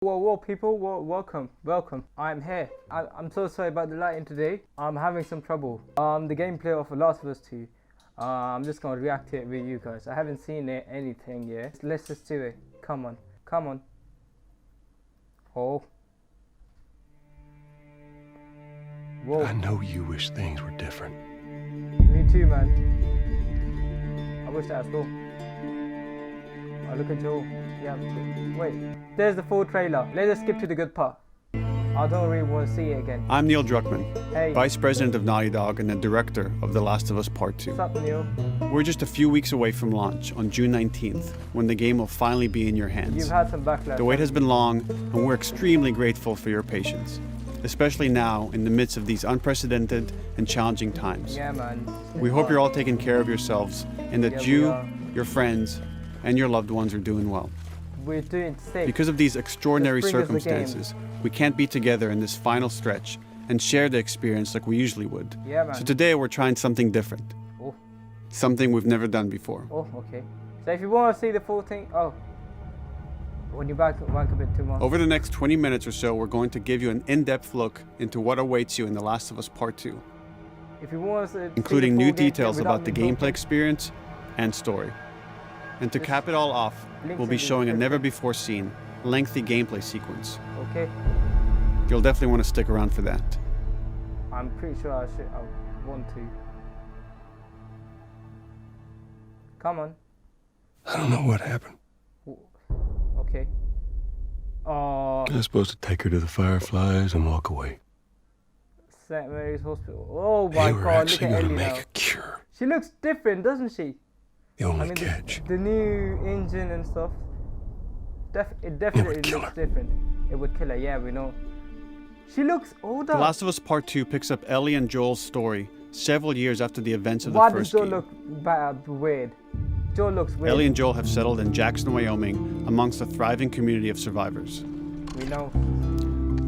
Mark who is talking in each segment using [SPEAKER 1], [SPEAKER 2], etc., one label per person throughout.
[SPEAKER 1] Whoa, people, welcome. I'm here. I'm so sorry about the lighting today. I'm having some trouble. The gameplay of The Last of Us 2. I'm just gonna react to it with you guys. I haven't seen anything yet. Let's just do it. Come on. Oh. Whoa.
[SPEAKER 2] I know you wish things were different.
[SPEAKER 1] Me too, man. I wish that was cool. Oh, look at Joel. Yeah, wait. There's the full trailer. Let's just skip to the good part. I don't really want to see it again.
[SPEAKER 3] I'm Neil Druckmann,
[SPEAKER 1] Hey.
[SPEAKER 3] Vice President of Naughty Dog and the Director of The Last of Us Part 2.
[SPEAKER 1] What's up, Neil?
[SPEAKER 3] We're just a few weeks away from launch on June 19th, when the game will finally be in your
[SPEAKER 1] You've
[SPEAKER 3] hands.
[SPEAKER 1] had some backlash.
[SPEAKER 3] The wait has been long, and we're extremely grateful for your patience, especially now in the midst of these unprecedented and challenging times.
[SPEAKER 1] Yeah, man.
[SPEAKER 3] We hope you're all taking care of yourselves and that
[SPEAKER 1] Yeah, we
[SPEAKER 3] you,
[SPEAKER 1] are.
[SPEAKER 3] your friends, and your loved ones are doing well.
[SPEAKER 1] We're doing sick.
[SPEAKER 3] Because of these extraordinary
[SPEAKER 1] Let's bring us the game.
[SPEAKER 3] circumstances, we can't be together in this final stretch and share the experience like we usually would.
[SPEAKER 1] Yeah, man.
[SPEAKER 3] So today we're trying something different.
[SPEAKER 1] Oh.
[SPEAKER 3] Something we've never done before.
[SPEAKER 1] Oh, okay. So if you want to see the full thing, when you back a bit too much.
[SPEAKER 3] Over the next 20 minutes or so, we're going to give you an in-depth look into what awaits you in The Last of Us Part 2,
[SPEAKER 1] If you want to see
[SPEAKER 3] including
[SPEAKER 1] the
[SPEAKER 3] new
[SPEAKER 1] full gameplay
[SPEAKER 3] details
[SPEAKER 1] without
[SPEAKER 3] about the
[SPEAKER 1] me
[SPEAKER 3] gameplay
[SPEAKER 1] talking,
[SPEAKER 3] experience and story. And to cap it all off,
[SPEAKER 1] links
[SPEAKER 3] we'll be
[SPEAKER 1] in the
[SPEAKER 3] showing a
[SPEAKER 1] description.
[SPEAKER 3] never-before-seen, lengthy gameplay sequence.
[SPEAKER 1] Okay.
[SPEAKER 3] You'll definitely want to stick around for that.
[SPEAKER 1] I'm pretty sure I want to. Come on.
[SPEAKER 2] I don't know what happened.
[SPEAKER 1] Okay.
[SPEAKER 2] I was supposed to take her to the Fireflies and walk away.
[SPEAKER 1] St. Mary's Hospital. Oh my
[SPEAKER 2] They were
[SPEAKER 1] god, look
[SPEAKER 2] actually
[SPEAKER 1] at
[SPEAKER 2] going to
[SPEAKER 1] Ellie
[SPEAKER 2] make
[SPEAKER 1] now.
[SPEAKER 2] a cure.
[SPEAKER 1] She looks different, doesn't she?
[SPEAKER 2] The
[SPEAKER 1] I
[SPEAKER 2] only
[SPEAKER 1] mean,
[SPEAKER 2] catch.
[SPEAKER 1] the new engine and stuff. It definitely
[SPEAKER 2] kill
[SPEAKER 1] looks
[SPEAKER 2] her.
[SPEAKER 1] different. It would kill her, yeah, we know. She looks older.
[SPEAKER 3] The Last of Us Part 2 picks up Ellie and Joel's story several years after the events of the
[SPEAKER 1] Why does
[SPEAKER 3] first
[SPEAKER 1] Joel
[SPEAKER 3] game.
[SPEAKER 1] look bad, weird? Joel looks weird.
[SPEAKER 3] Ellie and Joel have settled in Jackson, Wyoming, amongst a thriving community of survivors.
[SPEAKER 1] We know.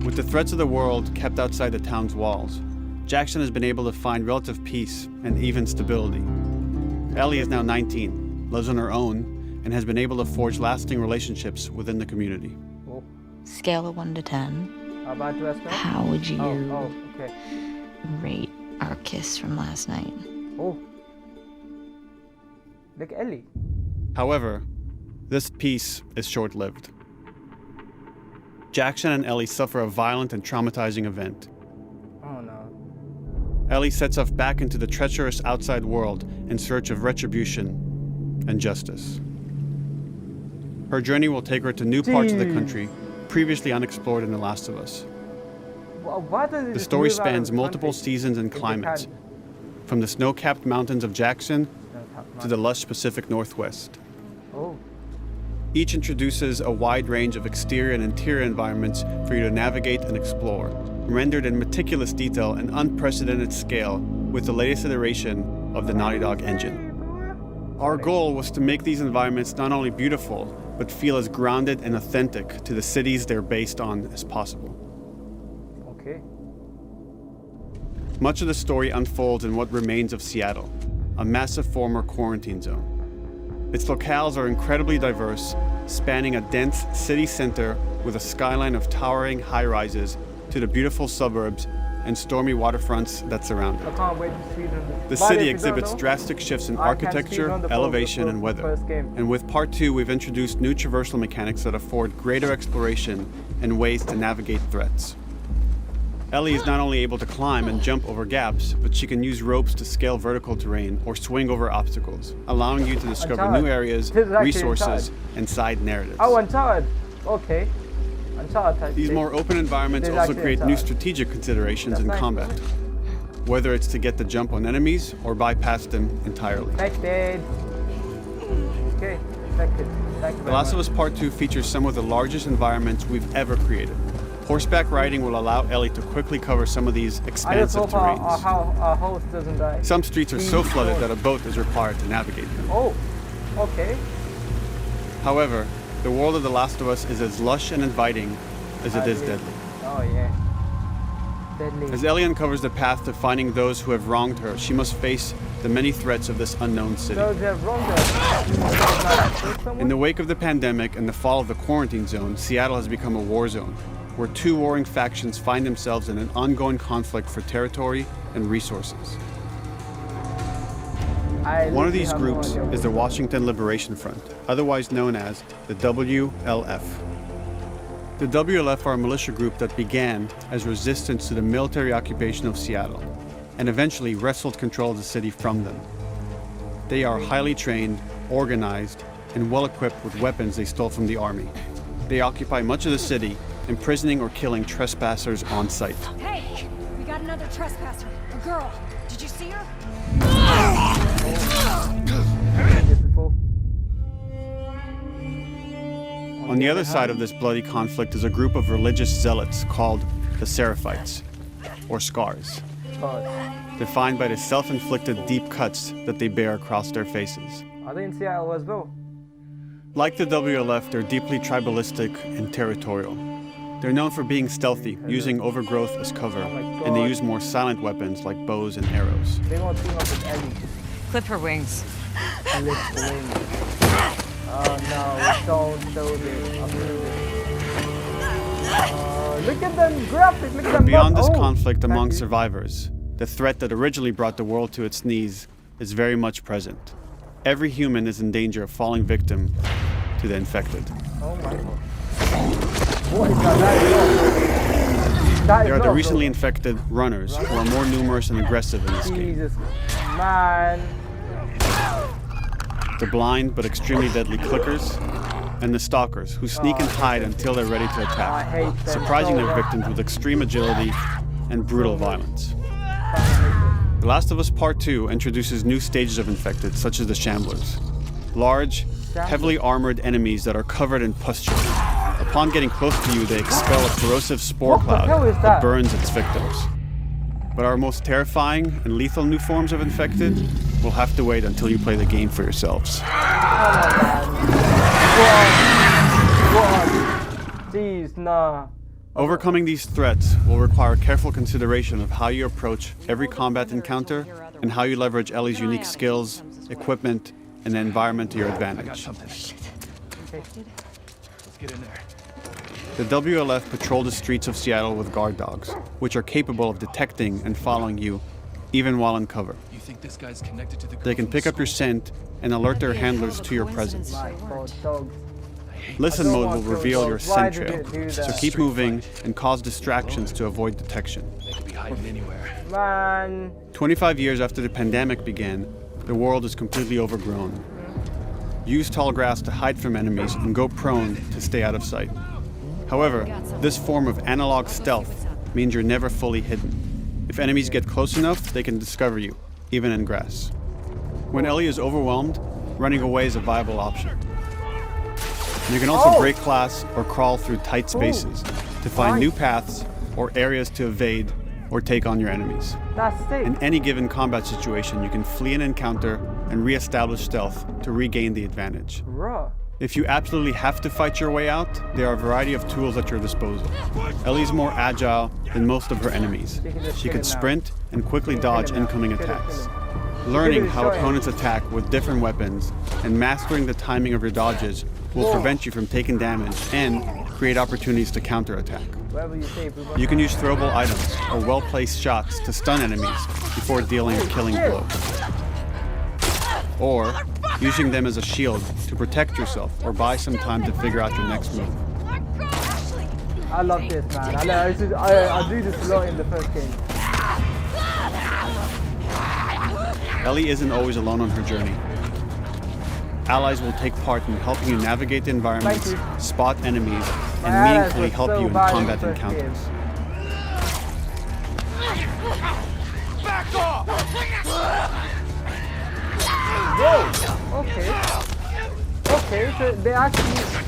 [SPEAKER 3] With the threats of the world kept outside the town's walls, Jackson has been able to find relative peace and even stability. Ellie is now 19, lives on her own, and has been able to forge lasting relationships within the community.
[SPEAKER 1] Oh,
[SPEAKER 4] Scale of 1 to 10.
[SPEAKER 1] how about to ask her?
[SPEAKER 4] How would you
[SPEAKER 1] Okay.
[SPEAKER 4] rate our kiss from last night?
[SPEAKER 1] Oh. Look at Ellie.
[SPEAKER 3] However, this peace is short-lived. Jackson and Ellie suffer a violent and traumatizing event.
[SPEAKER 1] Oh no.
[SPEAKER 3] Ellie sets off back into the treacherous outside world in search of retribution and justice. Her journey will take her to new parts of the
[SPEAKER 1] Jeez.
[SPEAKER 3] country previously unexplored in The Last of Us.
[SPEAKER 1] Why does it
[SPEAKER 3] The
[SPEAKER 1] just
[SPEAKER 3] story
[SPEAKER 1] move out of
[SPEAKER 3] spans
[SPEAKER 1] the
[SPEAKER 3] multiple
[SPEAKER 1] country?
[SPEAKER 3] seasons and
[SPEAKER 1] If it
[SPEAKER 3] climates,
[SPEAKER 1] can.
[SPEAKER 3] from the snow-capped mountains of Jackson
[SPEAKER 1] No,
[SPEAKER 3] to the lush Pacific Northwest.
[SPEAKER 1] Oh.
[SPEAKER 3] Each introduces a wide range of exterior and interior environments for you to navigate and explore, rendered in meticulous detail and unprecedented scale with the latest iteration of the Naughty Dog engine. Our goal was to make these environments not only beautiful, but feel as grounded and authentic to the cities they're based on as possible.
[SPEAKER 1] Okay.
[SPEAKER 3] Much of the story unfolds in what remains of Seattle, a massive former quarantine zone. Its locales are incredibly diverse, spanning a dense city center with a skyline of towering high-rises to the beautiful suburbs and stormy waterfronts that surround
[SPEAKER 1] I
[SPEAKER 3] it.
[SPEAKER 1] can't wait to see them.
[SPEAKER 3] The
[SPEAKER 1] But
[SPEAKER 3] city
[SPEAKER 1] if you don't
[SPEAKER 3] exhibits
[SPEAKER 1] know,
[SPEAKER 3] drastic shifts in
[SPEAKER 1] I can speak
[SPEAKER 3] architecture,
[SPEAKER 1] on the
[SPEAKER 3] elevation, and weather.
[SPEAKER 1] first game.
[SPEAKER 3] And with Part 2, we've introduced new traversal mechanics that afford greater exploration and ways to navigate threats. Ellie is not only able to climb and jump over gaps, but she can use ropes to scale vertical terrain or swing over obstacles, allowing you to discover
[SPEAKER 1] Uncharted.
[SPEAKER 3] new areas,
[SPEAKER 1] This is actually
[SPEAKER 3] resources,
[SPEAKER 1] Uncharted.
[SPEAKER 3] and side narratives.
[SPEAKER 1] Oh, Uncharted. Okay. Uncharted type
[SPEAKER 3] These
[SPEAKER 1] thing.
[SPEAKER 3] more open environments
[SPEAKER 1] This is
[SPEAKER 3] also
[SPEAKER 1] actually
[SPEAKER 3] create new
[SPEAKER 1] Uncharted.
[SPEAKER 3] strategic considerations
[SPEAKER 1] That's
[SPEAKER 3] in
[SPEAKER 1] nice.
[SPEAKER 3] combat, whether it's to get the jump on enemies or bypass them entirely.
[SPEAKER 1] Infected. Okay. Infected. Thank you
[SPEAKER 3] The
[SPEAKER 1] very
[SPEAKER 3] Last of
[SPEAKER 1] much.
[SPEAKER 3] Us Part 2 features some of the largest environments we've ever created. Horseback riding will allow Ellie to quickly cover some of these
[SPEAKER 1] I just
[SPEAKER 3] expansive
[SPEAKER 1] hope our
[SPEAKER 3] terrains.
[SPEAKER 1] host doesn't die.
[SPEAKER 3] Some streets are so flooded that a boat is required to navigate them.
[SPEAKER 1] Oh. Okay.
[SPEAKER 3] However, the world of The Last of Us is as lush and inviting as it is deadly.
[SPEAKER 1] Oh yeah. Deadly.
[SPEAKER 3] As Ellie uncovers the path to finding those who have wronged her, she must face the many threats of this unknown city.
[SPEAKER 1] So they have wronged us.
[SPEAKER 3] In the wake of the pandemic and the fall of the quarantine zone, Seattle has become a war zone, where two warring factions find themselves in an ongoing conflict for territory and resources. One of these groups is the Washington Liberation Front, otherwise known as the WLF. The WLF are a militia group that began as resistance to the military occupation of Seattle and eventually wrestled control of the city from them. They are highly trained, organized, and well-equipped with weapons they stole from the army. They occupy much of the city, imprisoning or killing trespassers on sight.
[SPEAKER 5] Hey, we got another trespasser. A girl. Did you see her?
[SPEAKER 3] On the other side of this bloody conflict is a group of religious zealots called the Seraphites, or Scars, defined by the self-inflicted deep cuts that they bear across their faces.
[SPEAKER 1] Are they in Seattle as well?
[SPEAKER 3] Like the WLF, they're deeply tribalistic and territorial. They're known for being stealthy, using overgrowth as cover, and they use more silent weapons like bows and arrows.
[SPEAKER 1] They want to team up with Ellie.
[SPEAKER 4] Clip her wings.
[SPEAKER 1] Lift the wings. Oh no, don't show this. I'm look at them graphics, look at them.
[SPEAKER 3] Beyond this
[SPEAKER 1] Oh,
[SPEAKER 3] conflict among
[SPEAKER 1] thank you.
[SPEAKER 3] survivors, the threat that originally brought the world to its knees is very much present. Every human is in danger of falling victim to the infected.
[SPEAKER 1] Oh my god. What is that? That
[SPEAKER 3] They
[SPEAKER 1] is
[SPEAKER 3] are the
[SPEAKER 1] not
[SPEAKER 3] recently
[SPEAKER 1] bro.
[SPEAKER 3] infected runners who are more numerous and aggressive in this game.
[SPEAKER 1] Jesus, man.
[SPEAKER 3] The blind but extremely deadly clickers, and the stalkers who sneak and hide until they're ready to
[SPEAKER 1] I
[SPEAKER 3] attack,
[SPEAKER 1] hate them
[SPEAKER 3] surprising
[SPEAKER 1] so
[SPEAKER 3] their
[SPEAKER 1] much.
[SPEAKER 3] victims with extreme agility and brutal violence. The Last of Us Part 2 introduces new stages of infected, such as the Shamblers. Large, heavily armored enemies that are covered in pustule. Upon getting close to you, they expel a corrosive spore
[SPEAKER 1] What the hell
[SPEAKER 3] cloud
[SPEAKER 1] is
[SPEAKER 3] that
[SPEAKER 1] that?
[SPEAKER 3] burns its victims. But our most terrifying and lethal new forms of infected will have to wait until you play the game for yourselves.
[SPEAKER 1] What? Jeez, nah.
[SPEAKER 3] Overcoming these threats will require careful consideration of how you approach every combat encounter and how you leverage Ellie's unique skills, equipment, and the environment to your advantage. The WLF patrol the streets of Seattle with guard dogs, which are capable of detecting and following you, even while in cover.
[SPEAKER 2] You think this guy's connected to the
[SPEAKER 3] They can pick up your scent and alert their handlers to your presence.
[SPEAKER 1] My god, dogs.
[SPEAKER 3] Listen
[SPEAKER 1] I don't
[SPEAKER 3] mode
[SPEAKER 1] want
[SPEAKER 3] will reveal your
[SPEAKER 1] those dogs. Why
[SPEAKER 3] scent
[SPEAKER 1] did
[SPEAKER 3] trail,
[SPEAKER 1] it do
[SPEAKER 3] so
[SPEAKER 1] that?
[SPEAKER 3] keep moving and cause distractions to avoid detection.
[SPEAKER 2] They could be hiding anywhere.
[SPEAKER 1] Man.
[SPEAKER 3] 25 years after the pandemic began, the world is completely overgrown. Use tall grass to hide from enemies and go prone to stay out of sight. However, this form of analog stealth means you're never fully hidden. If enemies get close enough, they can discover you, even in grass. When Ellie is overwhelmed, running away is a viable option. You can also break glass or crawl through tight spaces to find new paths or areas to evade or take on your enemies.
[SPEAKER 1] That's sick.
[SPEAKER 3] In any given combat situation, you can flee an encounter and re-establish stealth to regain the advantage.
[SPEAKER 1] Raw.
[SPEAKER 3] If you absolutely have to fight your way out, there are a variety of tools at your disposal. Ellie's more agile than most of her enemies. She can sprint and quickly dodge incoming attacks. Learning how opponents attack with different weapons and mastering the timing of your dodges will prevent you from taking damage and create opportunities to counterattack.
[SPEAKER 1] Whatever you say, bro.
[SPEAKER 3] You can use throwable items or well-placed shots to stun enemies before dealing a killing blow. Or using them as a shield to protect yourself or buy some time to figure out your next move.
[SPEAKER 1] I love this, man. I do this a lot in the first game.
[SPEAKER 3] Ellie isn't always alone on her journey. Allies will take part in helping you navigate the environments,
[SPEAKER 1] Thank you.
[SPEAKER 3] spot enemies,
[SPEAKER 1] My
[SPEAKER 3] and
[SPEAKER 1] allies
[SPEAKER 3] meaningfully
[SPEAKER 1] were
[SPEAKER 3] help
[SPEAKER 1] so
[SPEAKER 3] you in
[SPEAKER 1] bad in
[SPEAKER 3] combat
[SPEAKER 1] the first
[SPEAKER 3] encounters.
[SPEAKER 1] Whoa. Okay. Okay. So they actually use it.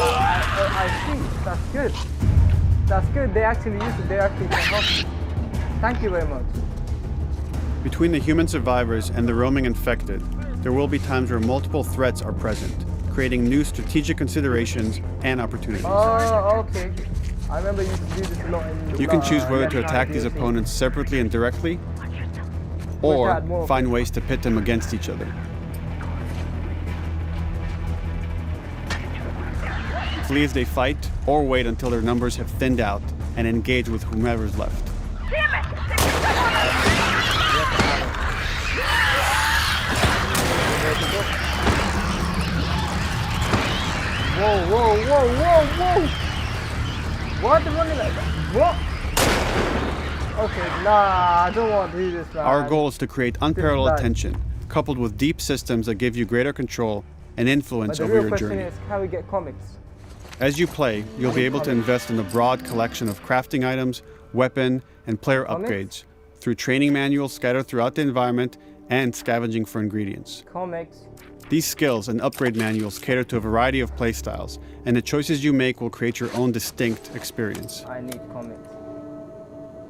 [SPEAKER 1] I see. That's good. That's good. They actually use it. They actually can help you. Thank you very much.
[SPEAKER 3] Between the human survivors and the roaming infected, there will be times where multiple threats are present, creating new strategic considerations and opportunities.
[SPEAKER 1] Oh, okay. I remember you used to do this a lot in
[SPEAKER 3] You can choose whether
[SPEAKER 1] Left
[SPEAKER 3] to attack
[SPEAKER 1] Behind
[SPEAKER 3] these
[SPEAKER 1] DLC.
[SPEAKER 3] opponents separately and directly,
[SPEAKER 1] add
[SPEAKER 3] or
[SPEAKER 1] more.
[SPEAKER 3] find ways to pit them against each other. Flee as they fight, or wait until their numbers have thinned out and engage with whomever's left.
[SPEAKER 1] Whoa, whoa, whoa, whoa, whoa! What? They're running like that? What? Okay, nah, I don't want to do this, man.
[SPEAKER 3] Our goal is to create unparalleled
[SPEAKER 1] bad.
[SPEAKER 3] tension, coupled with deep systems that give you greater control and
[SPEAKER 1] But
[SPEAKER 3] influence
[SPEAKER 1] the
[SPEAKER 3] over
[SPEAKER 1] real
[SPEAKER 3] your
[SPEAKER 1] question
[SPEAKER 3] journey.
[SPEAKER 1] is, can we get comics?
[SPEAKER 3] As you play, you'll be able to invest in a broad collection of crafting items, weapon, and player
[SPEAKER 1] Comics?
[SPEAKER 3] upgrades through training manuals scattered throughout the environment and scavenging for ingredients.
[SPEAKER 1] Comics.
[SPEAKER 3] These skills and upgrade manuals cater to a variety of playstyles, and the choices you make will create your own distinct experience.
[SPEAKER 1] I need comics.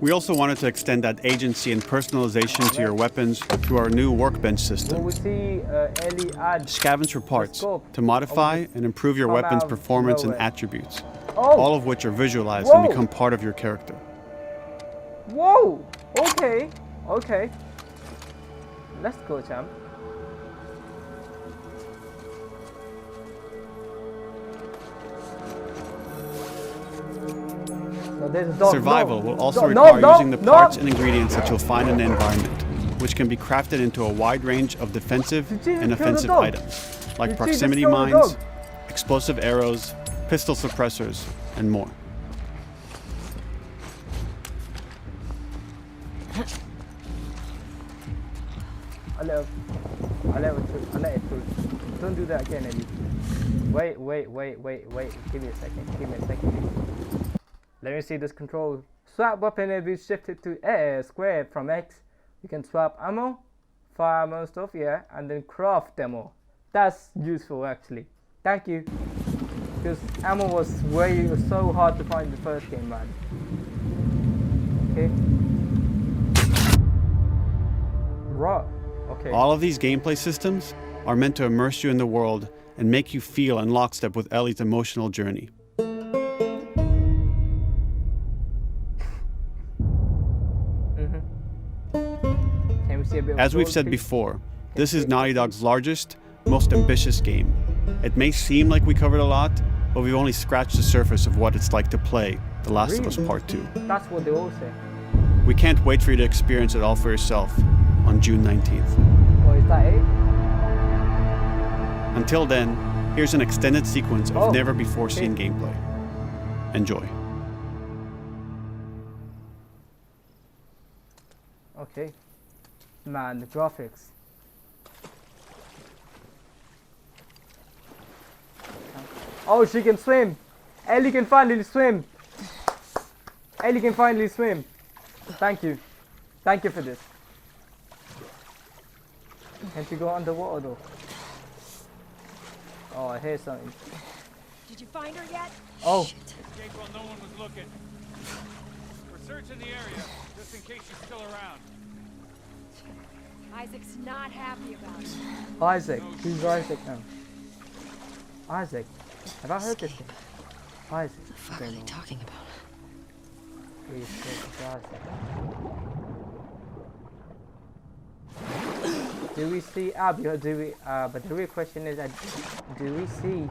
[SPEAKER 3] We also wanted to extend that agency and personalization to your weapons through our new workbench
[SPEAKER 1] Will
[SPEAKER 3] system.
[SPEAKER 1] we see Ellie add?
[SPEAKER 3] Scavenge for parts
[SPEAKER 1] scope
[SPEAKER 3] to modify and improve your
[SPEAKER 1] come
[SPEAKER 3] weapon's
[SPEAKER 1] out of
[SPEAKER 3] performance and
[SPEAKER 1] nowhere.
[SPEAKER 3] attributes,
[SPEAKER 1] Oh!
[SPEAKER 3] all of which are visualized
[SPEAKER 1] Whoa!
[SPEAKER 3] and become part of your character.
[SPEAKER 1] Whoa! Okay, okay. Let's go, champ. So there's a dog.
[SPEAKER 3] Survival
[SPEAKER 1] No.
[SPEAKER 3] will also
[SPEAKER 1] No,
[SPEAKER 3] require
[SPEAKER 1] no,
[SPEAKER 3] using the
[SPEAKER 1] no.
[SPEAKER 3] parts and ingredients that you'll find in the environment, which can be crafted into a wide range of defensive
[SPEAKER 1] Did you
[SPEAKER 3] and
[SPEAKER 1] kill the
[SPEAKER 3] offensive
[SPEAKER 1] dog?
[SPEAKER 3] items,
[SPEAKER 1] Did
[SPEAKER 3] like
[SPEAKER 1] you
[SPEAKER 3] proximity
[SPEAKER 1] just kill the
[SPEAKER 3] mines,
[SPEAKER 1] dog?
[SPEAKER 3] explosive arrows, pistol suppressors, and more.
[SPEAKER 1] I let it through. Don't do that again, Ellie. Wait. Give me a second. Let me see this control. Swap weapon if you shift it to square from X. You can swap ammo, fire ammo stuff, yeah, and then craft ammo. That's useful actually. Thank you. Because ammo was so hard to find in the first game, man. Okay. Right. Okay.
[SPEAKER 3] All of these gameplay systems are meant to immerse you in the world and make you feel in lockstep with Ellie's emotional journey.
[SPEAKER 1] Can we see a bit of
[SPEAKER 3] As we've
[SPEAKER 1] gold,
[SPEAKER 3] said
[SPEAKER 1] please?
[SPEAKER 3] before, this is Naughty Dog's largest, most ambitious game. It may seem like we covered a lot, but we've only scratched the surface of what it's like to play The Last of Us
[SPEAKER 1] Really?
[SPEAKER 3] Part 2.
[SPEAKER 1] That's what they all say.
[SPEAKER 3] We can't wait for you to experience it all for yourself on June 19th.
[SPEAKER 1] Oh, is that it?
[SPEAKER 3] Until then, here's an extended sequence of
[SPEAKER 1] Oh,
[SPEAKER 3] never before seen
[SPEAKER 1] okay.
[SPEAKER 3] gameplay. Enjoy.
[SPEAKER 1] Okay. Man, the graphics. Oh, she can swim. Ellie can finally swim. Ellie can finally swim. Thank you. Thank you for this. Can she go underwater though? Oh, I hear something.
[SPEAKER 5] Did you find her yet?
[SPEAKER 1] Oh,
[SPEAKER 6] Escape while no one was looking. We're searching the area, just in case she's still around.
[SPEAKER 5] Isaac's not happy about it.
[SPEAKER 1] Isaac. Who's Isaac now? Isaac. Have I heard this thing? Isaac.
[SPEAKER 4] What the fuck are they talking about?
[SPEAKER 1] Please, it's Isaac. Do we see Abby or do we? But the real question is, do we see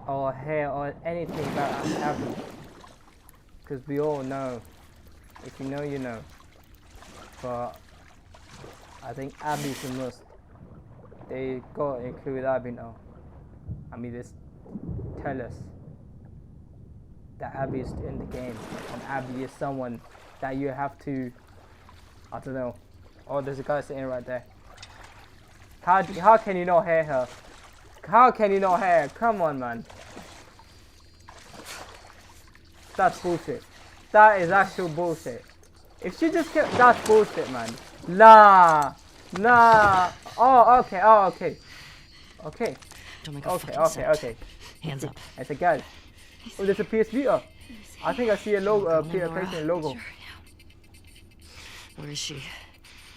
[SPEAKER 1] or hear or anything about Abby? Because we all know. If you know, you know. But I think Abby's a must. They got to include Abby now. I mean, just tell us that Abby is in the game, and Abby is someone that you have to. I don't know. Oh, there's a guy sitting right there. How can you not hear her? How can you not hear her? Come on, man. That's bullshit. That is actual bullshit. If she just kept, that's bullshit, man. Nah. Oh, okay. Okay.
[SPEAKER 4] Don't make a
[SPEAKER 1] Okay.
[SPEAKER 4] fucking sound.
[SPEAKER 1] Okay.
[SPEAKER 4] Hands up.
[SPEAKER 1] It's a guy. Oh, there's a PS Vita. I think I see a logo,
[SPEAKER 4] Come in, Nora.
[SPEAKER 1] PlayStation logo.
[SPEAKER 4] Sure, yeah. Where is she?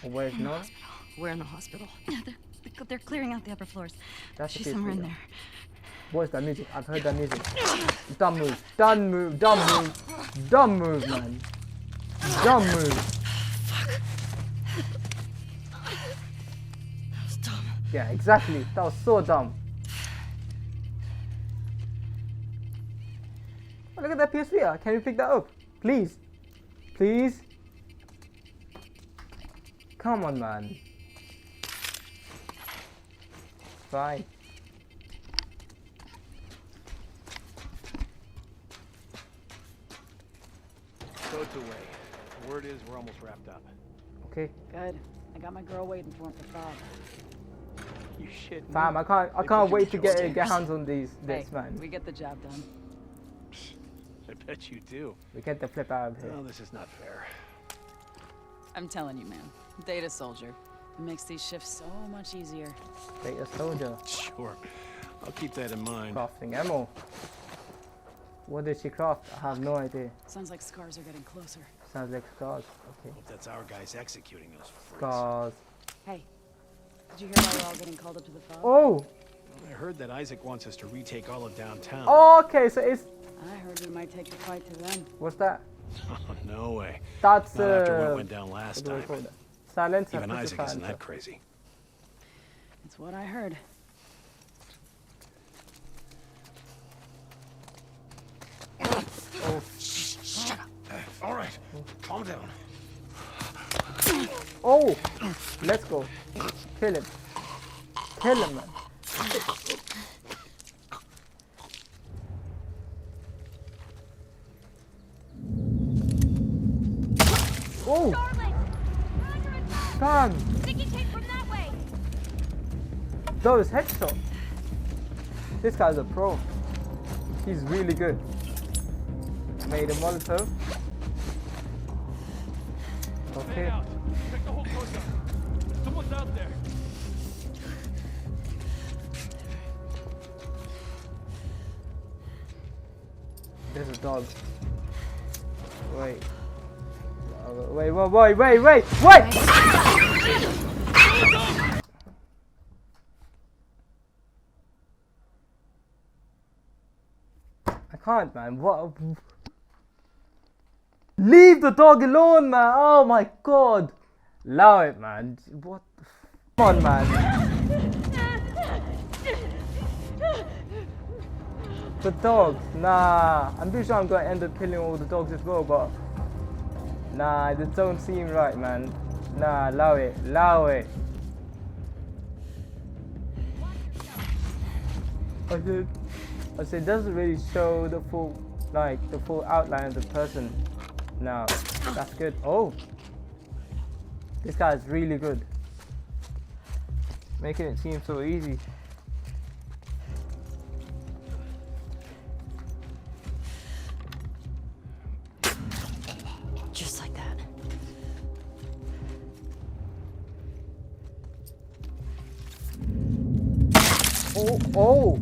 [SPEAKER 1] Oh, where's Nora?
[SPEAKER 4] We're in the hospital.
[SPEAKER 7] They're clearing out the upper floors.
[SPEAKER 1] That's
[SPEAKER 7] She's
[SPEAKER 1] the
[SPEAKER 7] somewhere in
[SPEAKER 1] PS
[SPEAKER 7] there.
[SPEAKER 1] What is that music? I've heard that music. Dumb move. Dumb move. Dumb move. Dumb move, man. Dumb move.
[SPEAKER 4] That was dumb.
[SPEAKER 1] Yeah, exactly. That was so dumb. Oh, look at that PS3. Can you pick that up? Please. Please. Come on, man. Fine.
[SPEAKER 7] So it's away. Word is we're almost wrapped up.
[SPEAKER 1] Okay.
[SPEAKER 8] Good. I got my girl waiting for him for Fob.
[SPEAKER 7] You shit.
[SPEAKER 1] Fam, I can't
[SPEAKER 7] put you
[SPEAKER 1] wait to
[SPEAKER 7] in
[SPEAKER 1] get
[SPEAKER 7] jail.
[SPEAKER 1] hands on this,
[SPEAKER 8] Hey,
[SPEAKER 1] man.
[SPEAKER 8] we get the job done.
[SPEAKER 7] I bet you do.
[SPEAKER 1] We get the flip out of here.
[SPEAKER 7] Oh, this is not fair.
[SPEAKER 8] I'm telling you, man. Data soldier. It makes these shifts so much easier.
[SPEAKER 1] Data soldier.
[SPEAKER 2] Sure. I'll keep that in mind.
[SPEAKER 1] Crafting ammo. What did she craft? I have no idea.
[SPEAKER 8] Sounds like scars are getting closer.
[SPEAKER 1] Sounds like scars. Okay.
[SPEAKER 2] Hope that's our guys executing those freaks.
[SPEAKER 1] Scars.
[SPEAKER 8] Hey, did you hear why we're all getting called up to the Fob?
[SPEAKER 1] Oh!
[SPEAKER 2] I heard that Isaac wants us to retake all of downtown.
[SPEAKER 1] Oh, okay, so it's...
[SPEAKER 8] I heard we might take the fight to them.
[SPEAKER 1] What's that?
[SPEAKER 2] Oh, no way.
[SPEAKER 1] That's,
[SPEAKER 2] Not after what went down
[SPEAKER 1] what
[SPEAKER 2] last
[SPEAKER 1] do we
[SPEAKER 2] time.
[SPEAKER 1] call that? Silencer.
[SPEAKER 2] Even
[SPEAKER 1] put the
[SPEAKER 2] Isaac isn't
[SPEAKER 1] silencer.
[SPEAKER 2] that crazy.
[SPEAKER 8] It's what I heard.
[SPEAKER 1] Oh,
[SPEAKER 2] All right. Calm down.
[SPEAKER 1] oh! Let's go. Kill him. Kill him, man. Oh! Bam!
[SPEAKER 5] Sticky tape from that way.
[SPEAKER 1] Those headshots. This guy's a pro. He's really good. Made a Molotov.
[SPEAKER 6] Stay
[SPEAKER 1] Okay.
[SPEAKER 6] out. Check the whole coast out. Someone's out there.
[SPEAKER 1] There's a dog. Wait. Wait! I can't, man. What? Leave the dog alone, man. Oh my god. Allow it, man. What the Come on, man. The dogs. Nah. I'm pretty sure I'm going to end up killing all the dogs as well, but... Nah, this don't seem right, man. Nah, allow it. Allow it. I said, it doesn't really show the full, the full outline of the person. No, that's good. Oh, this guy's really good. Making it seem so easy.
[SPEAKER 4] Just like that.
[SPEAKER 1] Oh.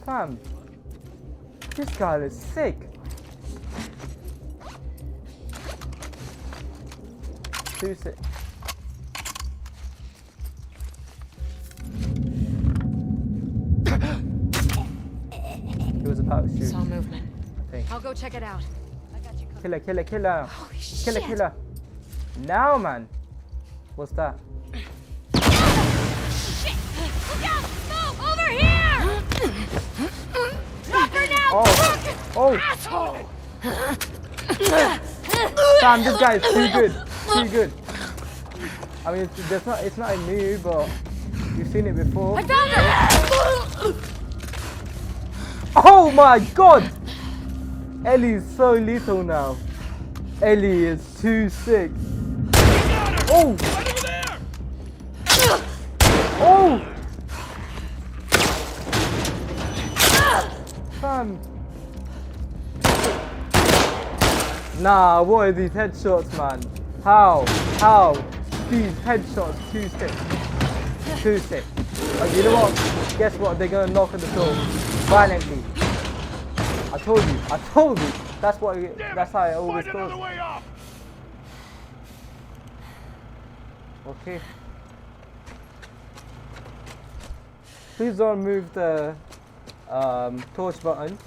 [SPEAKER 1] Fam, this guy is sick. Too sick. He was about to shoot.
[SPEAKER 4] Saw movement.
[SPEAKER 1] I think.
[SPEAKER 5] I'll go check it out.
[SPEAKER 1] Killer.
[SPEAKER 4] Holy shit.
[SPEAKER 1] Killer. Now, man. What's that?
[SPEAKER 5] Shit! Look out! Move! Over here! Drop her now!
[SPEAKER 1] Oh.
[SPEAKER 5] Asshole!
[SPEAKER 1] Damn, this guy is too good. I mean, it's not a new, but you've seen it before.
[SPEAKER 5] I found her!
[SPEAKER 1] Oh my god! Ellie is so lethal now. Ellie is too sick. Oh! Oh! Fam. Nah, what are these headshots, man? How? These headshots, too sick. Oh, you know what? Guess what? They're gonna knock on the door violently. I told you. That's how it always goes. Okay. Please don't move the torch button.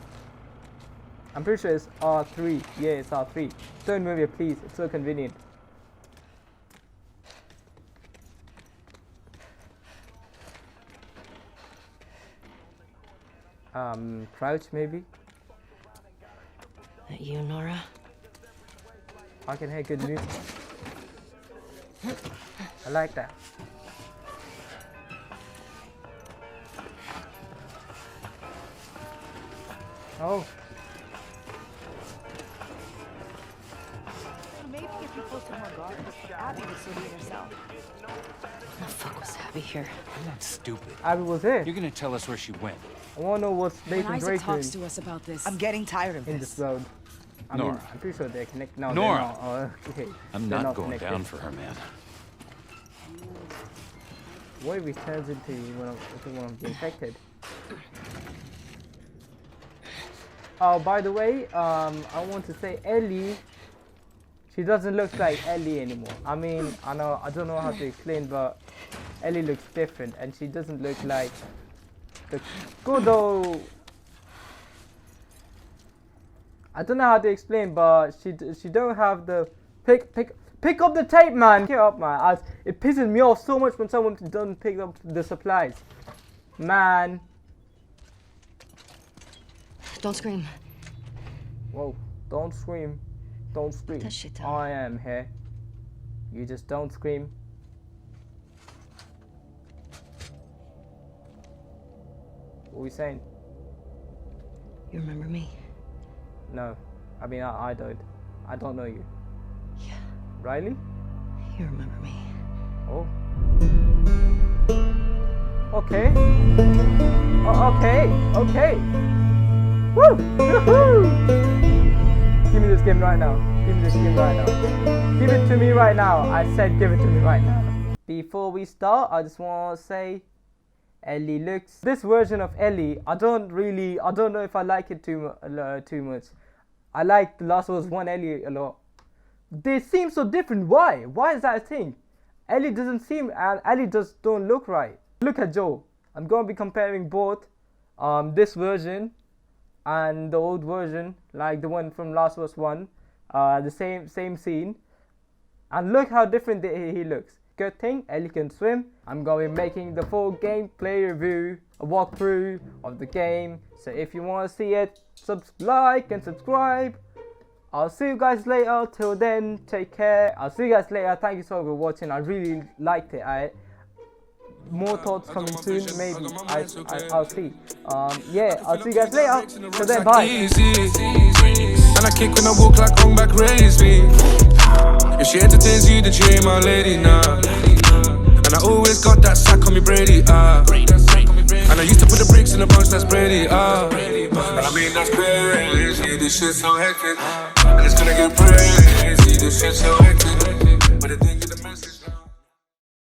[SPEAKER 1] I'm pretty sure it's R3. Yeah, it's R3. Don't move it, please. It's so convenient. Crouch maybe.
[SPEAKER 4] That you, Nora?
[SPEAKER 1] I can hear good music. I like that. Oh.
[SPEAKER 5] Maybe if you posted more guards, Abby would see it herself.
[SPEAKER 4] When the fuck was Abby here?
[SPEAKER 6] I'm not stupid.
[SPEAKER 1] Abby was there.
[SPEAKER 6] You're gonna tell us where she went.
[SPEAKER 1] I wanna know what's
[SPEAKER 8] When
[SPEAKER 1] Nathan
[SPEAKER 8] Isaac
[SPEAKER 1] Drake
[SPEAKER 8] talks
[SPEAKER 1] doing
[SPEAKER 8] to us about this,
[SPEAKER 9] I'm getting tired of
[SPEAKER 1] in
[SPEAKER 9] this.
[SPEAKER 1] this road. I mean,
[SPEAKER 6] Nora.
[SPEAKER 1] I'm pretty sure they're connected. No,
[SPEAKER 6] Nora.
[SPEAKER 1] they're not. Oh, okay.
[SPEAKER 10] I'm
[SPEAKER 1] They're
[SPEAKER 10] not going
[SPEAKER 1] connected.
[SPEAKER 10] down for her, man.
[SPEAKER 1] What if he turns into one of the infected? Oh, by the way, I want to say Ellie. She doesn't look like Ellie anymore. I mean, I don't know how to explain, but Ellie looks different, and she doesn't look like the good old. I don't know how to explain, but she don't have the pick up the tape, man. Get up, man. It pisses me off so much when someone doesn't pick up the supplies, man.
[SPEAKER 4] Don't scream.
[SPEAKER 1] Whoa! Don't scream. Don't scream.
[SPEAKER 4] That shit down.
[SPEAKER 1] I am here. You just don't scream. What are we saying?
[SPEAKER 4] You remember me?
[SPEAKER 1] No. I mean, I don't. I don't know you.
[SPEAKER 4] Yeah.
[SPEAKER 1] Riley?
[SPEAKER 4] You remember me.
[SPEAKER 1] Oh. Okay. Oh, okay. Okay. Woo! Woohoo! Give me this game right now. Give me this game right now. Give it to me right now. I said give it to me right now. Before we start, I just want to say Ellie looks... This version of Ellie, I don't know if I like it too much. I like The Last of Us 1 Ellie a lot. They seem so different. Why? Why is that a thing? Ellie doesn't seem... and Ellie just don't look right. Look at Joel. I'm going to be comparing both this version and the old version, like the one from Last of Us 1, the same scene, and look how different he looks. Good thing Ellie can swim. I'm going to be making the full gameplay review, a walkthrough of the game, so if you want to see it, like and subscribe. I'll see you guys later. Till then, take care. I'll see you guys later. Thank you so much for watching. I really liked it. More thoughts coming soon, maybe. I'll see. Yeah, I'll see you guys later. Till then, bye.
[SPEAKER 2] And I kick when I walk like wrong back raise me. If she entertains you, then she ain't my lady now. And I always got that sack on me Brady, And I used to put the bricks in the bunch, that's Brady, I mean, that's crazy, this shit's so hectic. And it's gonna get crazy, this shit's so